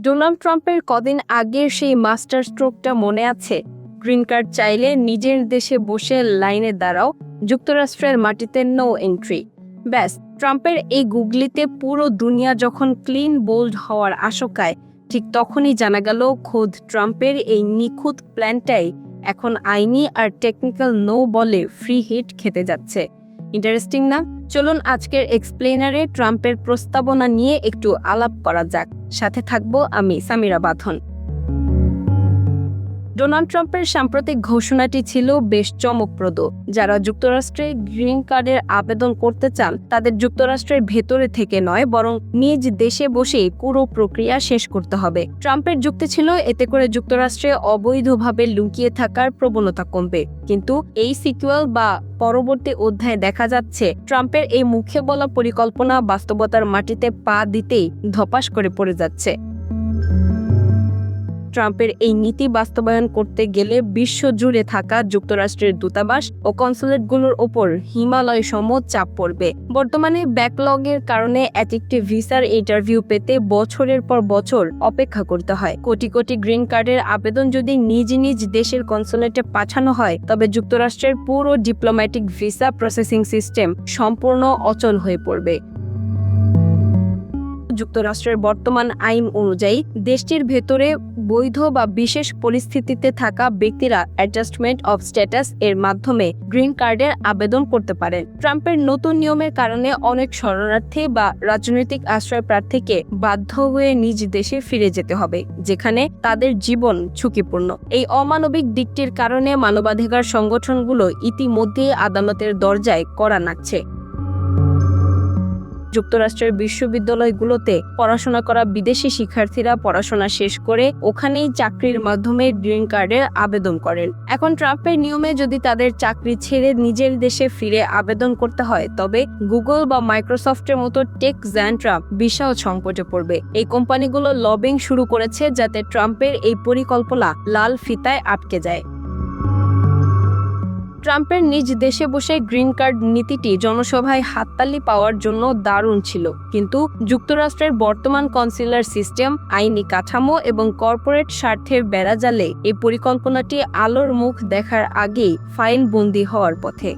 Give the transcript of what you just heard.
Donald ট্রাম্পের কদিন আগের সেই মাস্টার স্ট্রোকটা মনে আছে? গ্রিন কার্ড চাইলে নিজের দেশে বসে লাইনে দাঁড়াও, যুক্তরাষ্ট্রের মাটিতে নো এন্ট্রি। ব্যাস, ট্রাম্পের এই গুগলিতে পুরো দুনিয়া যখন ক্লিন বোল্ড হওয়ার আশঙ্কায়, ঠিক তখনই জানা গেল খোদ ট্রাম্পের এই নিখুঁত প্ল্যানটাই এখন আইনি আর টেকনিক্যাল নো বলে ফ্রি হিট খেতে যাচ্ছে। ইন্টারেস্টিং না? চলুন আজকের এক্সপ্লেনারে ট্রাম্পের প্রস্তাবনা নিয়ে একটু আলাপ করা যাক। সাথে থাকবো আমি সামিরা বাঁধন। ডোনাল্ড ট্রাম্পের সাম্প্রতিক ঘোষণাটি ছিল বেশ চমকপ্রদ। যারা যুক্তরাষ্ট্রে গ্রিন কার্ডের আবেদন করতে চান তাদের যুক্তরাষ্ট্রের ভেতরে থেকে নয়, বরং নিজ দেশে বসেই পুরো প্রক্রিয়া শেষ করতে হবে। ট্রাম্পের যুক্তি ছিল এতে করে যুক্তরাষ্ট্রে অবৈধভাবে লুকিয়ে থাকার প্রবণতা কমবে। কিন্তু এই সিকুয়েল বা পরবর্তী অধ্যায়ে দেখা যাচ্ছে ট্রাম্পের এই মুখে বলা পরিকল্পনা বাস্তবতার মাটিতে পা দিতেই ধপাস করে পড়ে যাচ্ছে। ট্রাম্পের এই নীতি বাস্তবায়ন করতে গেলে বিশ্বজুড়ে থাকা যুক্তরাষ্ট্রের দূতাবাস ও কনসুলেটগুলোর ওপর হিমালয় সম চাপ পড়বে। বর্তমানে ব্যাকলগের কারণে একটি ভিসার ইন্টারভিউ পেতে বছরের পর বছর অপেক্ষা করতে হয়। কোটি কোটি গ্রিন কার্ডের আবেদন যদি নিজ নিজ দেশের কনসুলেটে পাঠানো হয়, তবে যুক্তরাষ্ট্রের পুরো ডিপ্লোম্যাটিক ভিসা প্রসেসিং সিস্টেম সম্পূর্ণ অচল হয়ে পড়বে। যুক্তরাষ্ট্রের বর্তমান আইন অনুযায়ী দেশটির ভেতরে বৈধ বা বিশেষ পরিস্থিতিতে থাকা ব্যক্তিরা অ্যাডজাস্টমেন্ট অফ স্ট্যাটাস এর মাধ্যমে গ্রিন কার্ডের আবেদন করতে পারেন। ট্রাম্পের নতুন নিয়মের কারণে অনেক শরণার্থী বা রাজনৈতিক আশ্রয় প্রার্থীকে বাধ্য হয়ে নিজ দেশে ফিরে যেতে হবে, যেখানে তাদের জীবন ঝুঁকিপূর্ণ। এই অমানবিক দিকটির কারণে মানবাধিকার সংগঠনগুলো ইতিমধ্যেই আদালতের দরজায় কড়া নাড়ছে। যুক্তরাষ্ট্রের বিশ্ববিদ্যালয়গুলোতে পড়াশোনা করা বিদেশি শিক্ষার্থীরা পড়াশোনা শেষ করে ওখানেই চাকরির মাধ্যমে গ্রিন কার্ডের আবেদন করেন। এখন ট্রাম্পের নিয়মে যদি তাদের চাকরি ছেড়ে নিজের দেশে ফিরে আবেদন করতে হয়, তবে গুগল বা মাইক্রোসফটের মতো টেক জায়ান্টরা বিশাল সংকটে পড়বে। এই কোম্পানিগুলো লবিং শুরু করেছে যাতে ট্রাম্পের এই পরিকল্পনা লাল ফিতায় আটকে যায়। ট্রাম্পের নিজ দেশে বসে গ্রিন কার্ড নীতিটি জনসভায় হাততালি পাওয়ার জন্য দারুণ ছিল, কিন্তু যুক্তরাষ্ট্রের বর্তমান কনসুলার সিস্টেম, আইনি কাঠামো এবং কর্পোরেট স্বার্থের বেড়াজালে এই পরিকল্পনাটি আলোর মুখ দেখার আগেই ফাইল বন্দী হওয়ার পথে।